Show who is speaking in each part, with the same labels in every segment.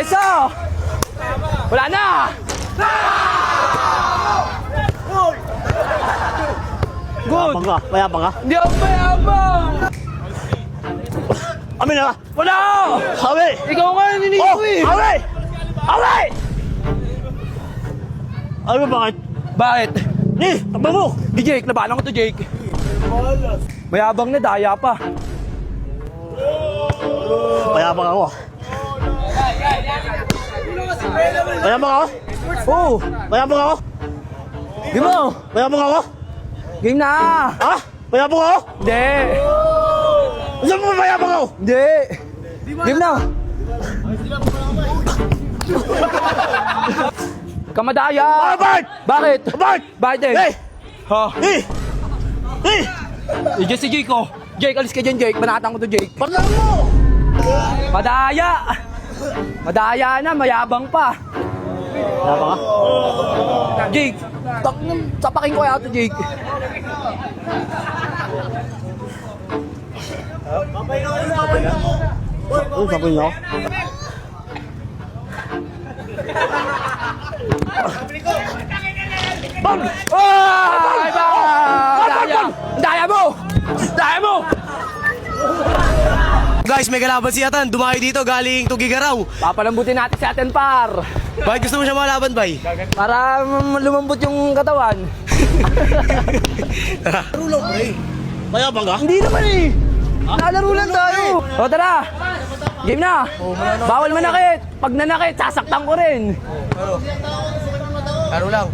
Speaker 1: Eso! Wala na! Good!
Speaker 2: Mayabang ka?
Speaker 1: Hindi ako mayabang!
Speaker 2: Amin na!
Speaker 1: Wala!
Speaker 2: Awi!
Speaker 1: Ikaw nga nininig ko eh!
Speaker 2: Awi! Awi! Ano bakit?
Speaker 1: Bakit?
Speaker 2: Ni! Takbo mo!
Speaker 1: Di Jake, labanan ko to Jake. Mayabang na, daya pa.
Speaker 2: Mayabang ako. Mayabang ako?
Speaker 1: Oo!
Speaker 2: Mayabang ako?
Speaker 1: Game mo!
Speaker 2: Mayabang ako?
Speaker 1: Game na!
Speaker 2: Ha? Mayabang ako?
Speaker 1: Hindi!
Speaker 2: Saan mo mayabang ako?
Speaker 1: Hindi! Game na! Kamadaya!
Speaker 2: Bakit?
Speaker 1: Bakit?
Speaker 2: Bakit?
Speaker 1: Bakit din?
Speaker 2: Hey!
Speaker 1: Ha?
Speaker 2: Hey! Hey!
Speaker 1: Diyan si Jake oh. Jake, alis ka dyan Jake. Banatan ko to Jake.
Speaker 2: Parang mo!
Speaker 1: Madaya! Madaya na, mayabang pa.
Speaker 2: Mayabang ka?
Speaker 1: Jake, sapakin ko kaya to Jake.
Speaker 2: Ano sabihin niyo?
Speaker 1: Bang! Ay, daya! Daya mo! Daya mo!
Speaker 3: Guys, may kalaban si Atan. Dumayo dito galing Tugigaraw.
Speaker 1: Papalambutin natin si Aten Par.
Speaker 3: Bakit gusto mo siya malaban, bay?
Speaker 1: Para lumambot yung katawan.
Speaker 3: Rulo, pre.
Speaker 2: Mayabang ka?
Speaker 1: Hindi naman eh. Lalaro lang tayo. O tara. Game na. Bawal manakit. Pag nanakit, sasaktan ko rin.
Speaker 3: Laro lang.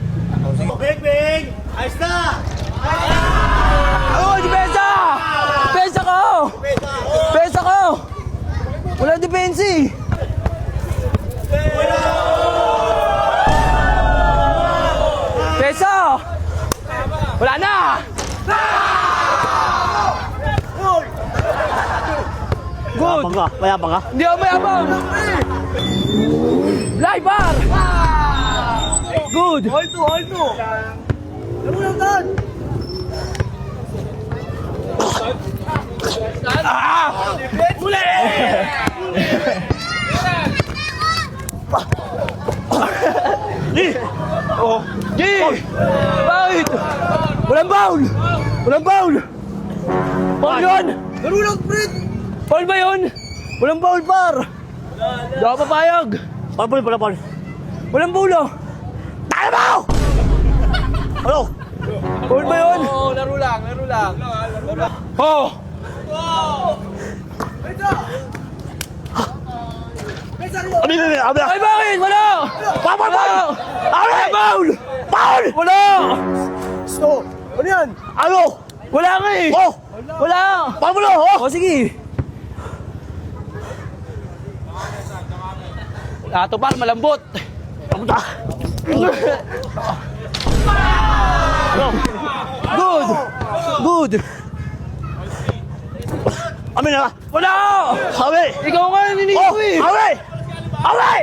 Speaker 2: Big Big! Ayos na!
Speaker 1: Oh, depensa! Depensa ko! Depensa ko! Wala depensi. Depensa! Wala na! Good!
Speaker 2: Mayabang ka? Mayabang ka?
Speaker 1: Hindi ako mayabang! Live bar! Good!
Speaker 2: Hold to! Laro lang doon!
Speaker 1: Uli!
Speaker 2: Ni!
Speaker 1: Oh! G! Bakit? Walang foul! Walang foul! Foul yun!
Speaker 2: Laro lang, Fred!
Speaker 1: Foul ba yun? Walang foul, par! Hindi ako papayag!
Speaker 2: Pal.
Speaker 1: Walang pulo!
Speaker 2: Tayo mo! Ano?
Speaker 1: Foul ba yun?
Speaker 3: Oo, laro lang.
Speaker 1: Oh!
Speaker 2: Abi!
Speaker 1: Ay, bakit? Wala!
Speaker 2: Pabal!
Speaker 1: Wala!
Speaker 2: Abi!
Speaker 1: Foul!
Speaker 2: Paul!
Speaker 1: Wala!
Speaker 2: Stop! Ano yan? Ano?
Speaker 1: Wala nga eh!
Speaker 2: Oh!
Speaker 1: Wala!
Speaker 2: Pamulo! Oh!
Speaker 1: O sige! Ato par, malambot!
Speaker 2: Pamunta!
Speaker 1: Good! Good!
Speaker 2: Amin na!
Speaker 1: Wala!
Speaker 2: Awi!
Speaker 1: Ikaw nga nininig
Speaker 2: Oh!
Speaker 1: ko eh!
Speaker 2: Awi! Awi!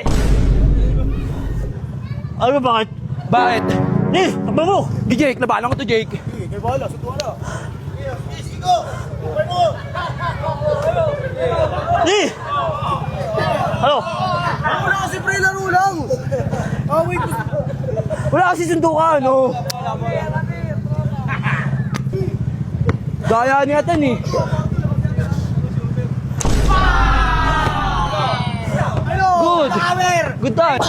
Speaker 2: Ano bakit?
Speaker 1: Bakit?
Speaker 2: Ni! Takbo mo!
Speaker 1: Di Jake, labanan ko to Jake.
Speaker 2: Ni! Ano?
Speaker 3: Wala kasi, pre. Laro lang.
Speaker 1: Wala kasi sundukan, no? Daya ni Atan eh. Good! Good time!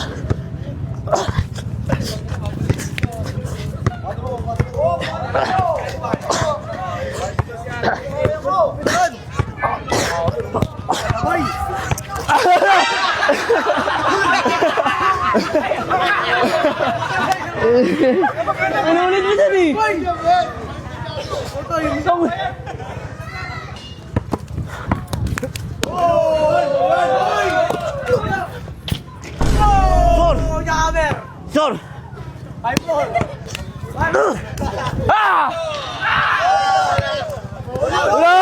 Speaker 1: Inulit mo dyan eh!
Speaker 2: Sor!
Speaker 1: Ah! Wala!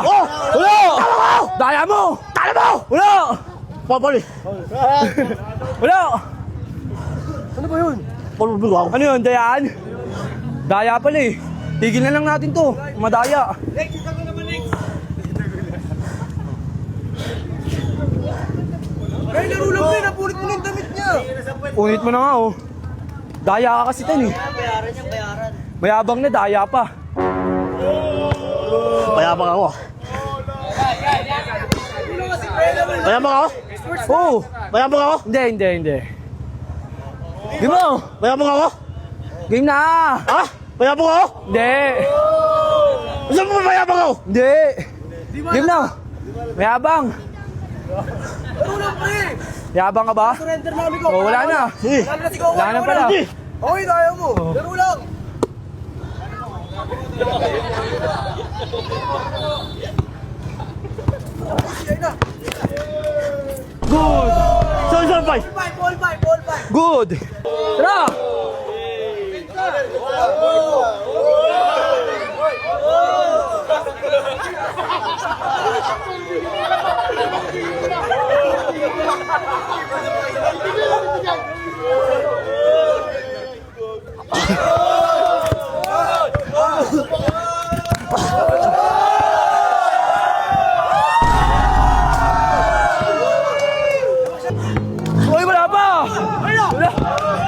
Speaker 2: Oh!
Speaker 1: Wala!
Speaker 2: Tama mo!
Speaker 1: Daya mo!
Speaker 2: Talo mo!
Speaker 1: Wala!
Speaker 2: Papali!
Speaker 1: Wala!
Speaker 2: Ano ba yun? Palubulo ako.
Speaker 1: Ano yun? Dayaan? Daya pala eh. Tigil na lang natin to. Madaya.
Speaker 3: May laro lang pre, napulit mo na yung damit niya.
Speaker 1: Unit mo na nga oh. Daya ka kasi tan eh. Mayabang na, daya pa.
Speaker 2: Mayabang ako. Mayabang ako?
Speaker 1: Oo.
Speaker 2: Mayabang ako?
Speaker 1: Hindi. Game mo.
Speaker 2: Mayabang ako?
Speaker 1: Game na.
Speaker 2: Ha? Mayabang ako?
Speaker 1: Hindi.
Speaker 2: Saan mo mayabang ako?
Speaker 1: Hindi. Game na. Mayabang.
Speaker 3: Laro lang pre.
Speaker 1: Mayabang ka ba?
Speaker 3: Surrender namin ko.
Speaker 1: Oh, wala na.
Speaker 2: Sige.
Speaker 3: Wala na si Coco.
Speaker 1: Wala na pala.
Speaker 2: Sige.
Speaker 3: Okay, kaya mo. Laro lang. Sige na.
Speaker 1: Good.
Speaker 2: Saan, bay?
Speaker 3: Ball five.
Speaker 1: Good. Tara. Uy, wala pa! Wala!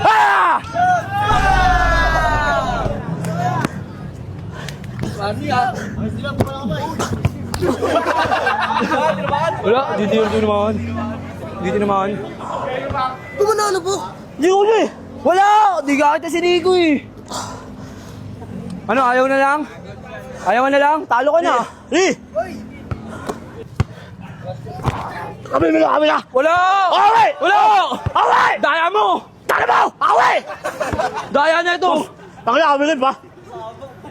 Speaker 1: Ah! Wala, dito naman. Dito naman.
Speaker 3: Tumanalo po.
Speaker 2: Hindi ko na eh.
Speaker 1: Wala! Di ka kita sinigo eh. Ano, ayaw na lang? Ayaw na lang? Talo ka na.
Speaker 2: Sige. Kami na.
Speaker 1: Wala!
Speaker 2: Away!
Speaker 1: Wala!
Speaker 2: Away!
Speaker 1: Daya mo!
Speaker 2: Tala mo! Away!
Speaker 1: Daya na ito!
Speaker 2: Pakila kami rin pa.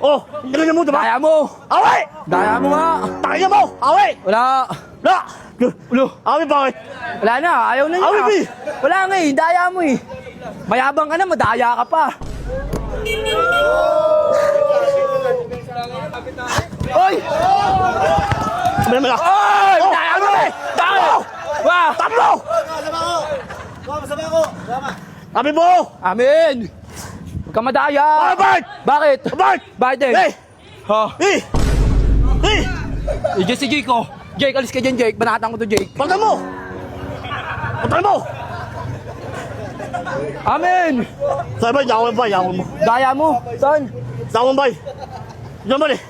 Speaker 2: Oh, hindi na mo diba?
Speaker 1: Daya mo!
Speaker 2: Away!
Speaker 1: Daya mo nga!
Speaker 2: Pakila mo! Away!
Speaker 1: Wala!
Speaker 2: Na!
Speaker 1: Ulo!
Speaker 2: Away bakit?
Speaker 1: Wala na, ayaw na niya.
Speaker 2: Away, Pi!
Speaker 1: Wala nga eh, daya mo eh. Mayabang ka na, madaya ka pa. Oy!
Speaker 2: Kami naman lang.
Speaker 1: Oy!
Speaker 2: Oh!
Speaker 1: Daya mo eh! Daya! Wah!
Speaker 2: Tatlo! Kami mo!
Speaker 1: Amin! Huwag ka madaya!
Speaker 2: Bart!
Speaker 1: Bakit?
Speaker 2: Bart!
Speaker 1: Bakit din?
Speaker 2: Hey!
Speaker 1: Ha?
Speaker 2: Hey! Hey!
Speaker 1: Diyan si Jake oh. Jake, alis ka dyan Jake. Banatan ko to Jake.
Speaker 2: Pagka mo! Pagka mo!
Speaker 1: Amin!
Speaker 2: Saan ba? Yakon mo.
Speaker 1: Daya mo. Saan?
Speaker 2: Yakon ba? Diyan ba eh?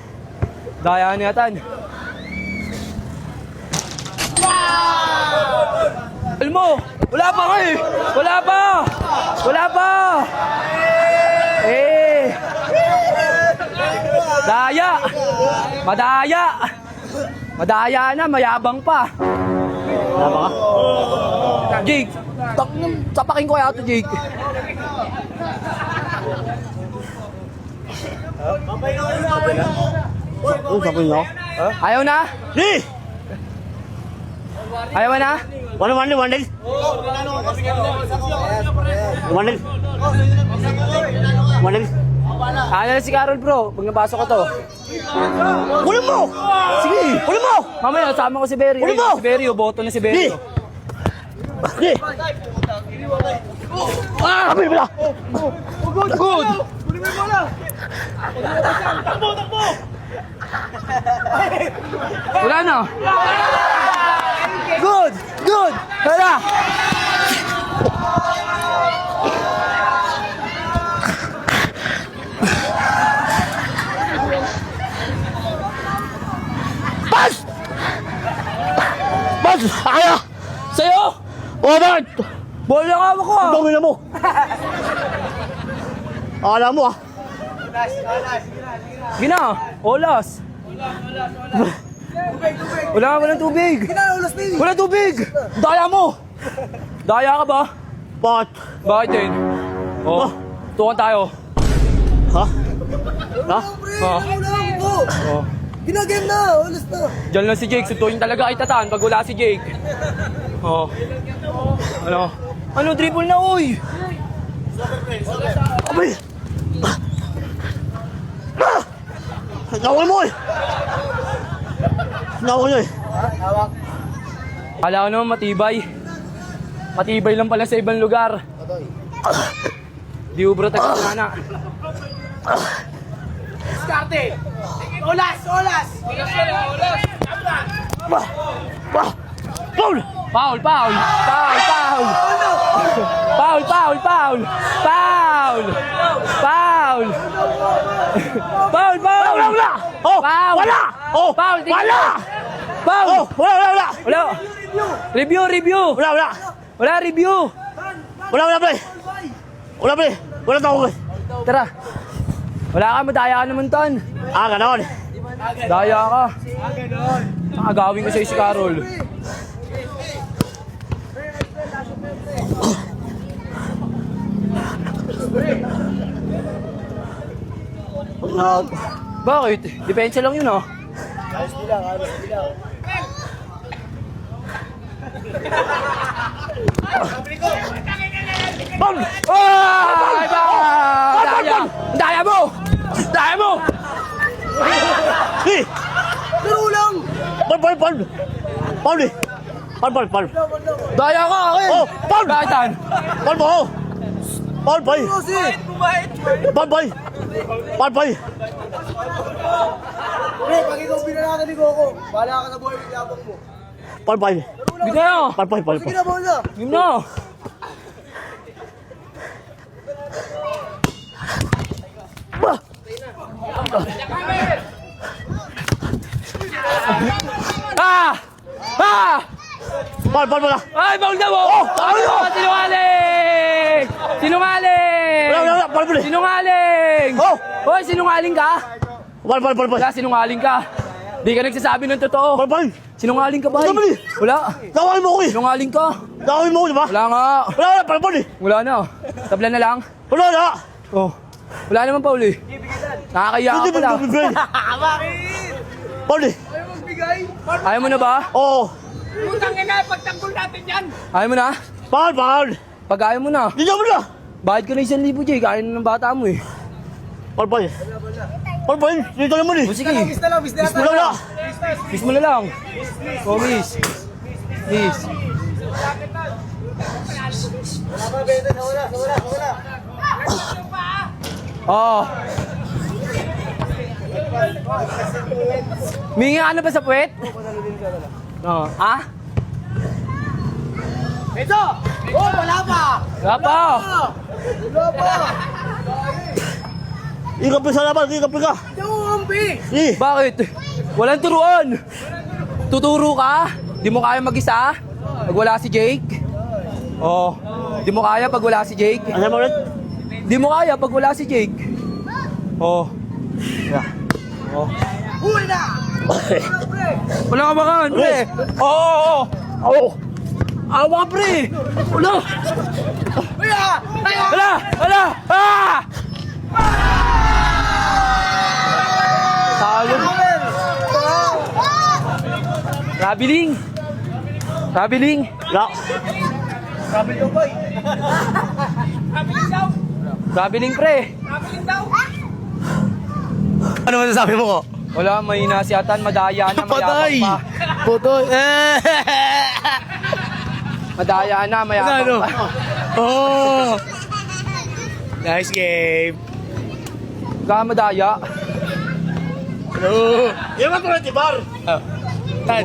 Speaker 1: Daya niya tan. Alam mo, wala pa nga eh. Wala pa. Wala pa. Eh. Daya. Madaya. Madaya na, mayabang pa.
Speaker 2: Tama ka?
Speaker 1: Jake, sapakin ko kaya ito Jake.
Speaker 2: Ano sabi niyo?
Speaker 1: Ayaw na?
Speaker 2: Hey!
Speaker 1: Ayaw na?
Speaker 2: One day.
Speaker 1: Ano na si Carol bro, pag nabasa ko to.
Speaker 2: Kunin mo!
Speaker 1: Sige,
Speaker 2: Kunin mo!
Speaker 1: mamaya sama ko si Berry.
Speaker 2: Ulit mo!
Speaker 1: Si Berry, boto na si
Speaker 2: Hey!
Speaker 1: Berry.
Speaker 2: Hey! Ah! Kami na!
Speaker 1: Good! Wala na. Good! Good! Wala!
Speaker 2: Pas! Pas! Kaya!
Speaker 1: Sa'yo!
Speaker 2: Robert!
Speaker 1: Ball lang hawak ko ah!
Speaker 2: Dongin na mo! Akala mo ah!
Speaker 1: Gina! Olas! Walang tubig!
Speaker 3: Kinaulas na yun.
Speaker 1: Walang tubig! Daya mo! Daya ka ba?
Speaker 2: Bakit?
Speaker 1: Bakit din? Oh, tukan tayo.
Speaker 2: Ha? Ha?
Speaker 3: Pre,
Speaker 1: Ah.
Speaker 3: laro lang po.
Speaker 1: Oh.
Speaker 3: Ginagame na. Ulas na.
Speaker 1: Diyan lang si Jake, suntuin talaga kay Tatan pag wala si Jake. Oh. Ano? Ano, dribble na, uy!
Speaker 2: Abay! Ah! Nawal mo eh! Nawal niya eh!
Speaker 1: Kala ko naman matibay. Matibay lang pala sa ibang lugar. Di ubro tayo sa nana.
Speaker 3: Diskarte. Olas.
Speaker 2: Bah! Bah! Paul!
Speaker 1: Foul, foul. Foul, foul. Foul, foul, foul. Foul. Foul. Foul, foul.
Speaker 2: Wala! Oh!
Speaker 1: Foul.
Speaker 2: Wala! Oh!
Speaker 1: Foul, tingin
Speaker 2: Wala!
Speaker 1: mo. Foul.
Speaker 2: Oh! Wala!
Speaker 1: Wala. Review, review.
Speaker 2: Wala!
Speaker 1: Wala, review.
Speaker 2: Wala, pre! Wala, pre! Wala tao ko eh.
Speaker 1: Tara. Wala ka, madaya ka naman tan.
Speaker 2: Ah, ganon.
Speaker 1: Daya ka. Agawin ko sa'yo si Carol. Bakit? Depensa lang yun ah.
Speaker 2: Bal!
Speaker 1: Ay, ba! Daya! Daya mo! Daya mo!
Speaker 2: Eh!
Speaker 3: Laro lang!
Speaker 2: Bal eh! Bal!
Speaker 1: Daya ka akin!
Speaker 2: Oh, Paul!
Speaker 1: Bakit tan?
Speaker 2: Bal mo ako! Bal!
Speaker 3: Kasi!
Speaker 2: Bal!
Speaker 3: Pre, pag ikaw binanatan ni Coco, bahala ka sa buhay ng yabang mo.
Speaker 2: Bal!
Speaker 1: Bigyan na!
Speaker 2: Bal!
Speaker 3: Sige na, bola!
Speaker 1: Game na! Ah! Ah!
Speaker 2: Bal na!
Speaker 1: Ay, bawal na mo!
Speaker 2: Oh, ano?
Speaker 1: Sinungaling! Sinungaling!
Speaker 2: Wala! Bal mo eh!
Speaker 1: Sinungaling!
Speaker 2: Oh!
Speaker 1: Hoy, sinungaling ka?
Speaker 2: Bal!
Speaker 1: Wala, sinungaling ka. Di ka nagsasabi ng totoo.
Speaker 2: Bal!
Speaker 1: Sinungaling ka ba?
Speaker 2: Wala, mali.
Speaker 1: Wala.
Speaker 2: Gawin mo ko eh!
Speaker 1: Sinungaling ka.
Speaker 2: Gawin mo ko, di ba?
Speaker 1: Wala nga.
Speaker 2: Bal eh!
Speaker 1: Wala na. Tabla na lang.
Speaker 2: Wala na!
Speaker 1: Oh. Wala naman, Paul eh. Nakakaya ka
Speaker 2: Hindi
Speaker 1: pala.
Speaker 2: mo bibigay! Bal eh!
Speaker 3: Ayaw magbigay!
Speaker 1: Ayaw mo na ba?
Speaker 2: Oo!
Speaker 3: Utang ina, pagtanggol natin yan!
Speaker 1: Ayaw mo na?
Speaker 2: Bal!
Speaker 1: Pag ayaw mo na.
Speaker 2: Hindi mo na!
Speaker 1: Bakit ka na 1,000, Jay? Kaya na ng bata mo eh.
Speaker 2: Bal! Dito naman eh!
Speaker 1: O sige.
Speaker 3: Bis na lang, bis na lang!
Speaker 2: Wala na!
Speaker 1: Miss mo na lang. Oh, miss. Miss.
Speaker 3: Wala pa, Bento, wala.
Speaker 1: Oh. Mingi ka na ba sa puwet? Oo. Ah?
Speaker 3: Bento! Oh, wala pa!
Speaker 1: Wala pa.
Speaker 3: Wala pa!
Speaker 2: Ikapi sa laban! Ikapi ka!
Speaker 3: Hindi ako kampi!
Speaker 2: Eh!
Speaker 1: Bakit? Walang turuan. Tuturo ka? Di mo kaya mag-isa? Pag wala si Jake? Oh. Di mo kaya pag wala si Jake?
Speaker 2: Ano mo ulit?
Speaker 1: Di mo kaya pag wala si Jake? Oh.
Speaker 3: Huli na!
Speaker 1: Wala ka makan, pre. Oo.
Speaker 2: Oo!
Speaker 1: Awa, pre. Wala.
Speaker 3: Kaya!
Speaker 1: Wala. Ah! Sayang. Rabiling.
Speaker 2: Wala!
Speaker 3: Sabi daw, boy!
Speaker 1: Rabiling, pre.
Speaker 2: Ano masasabi mo ko?
Speaker 1: Wala, may nasiatan, madaya na, mayabang pa.
Speaker 2: Putoy!
Speaker 1: Madaya na, mayabang pa.
Speaker 2: Oh! Nice game!
Speaker 1: Kaya madaya.
Speaker 2: Hello! Yung mga tuloy, Tibar! Tan!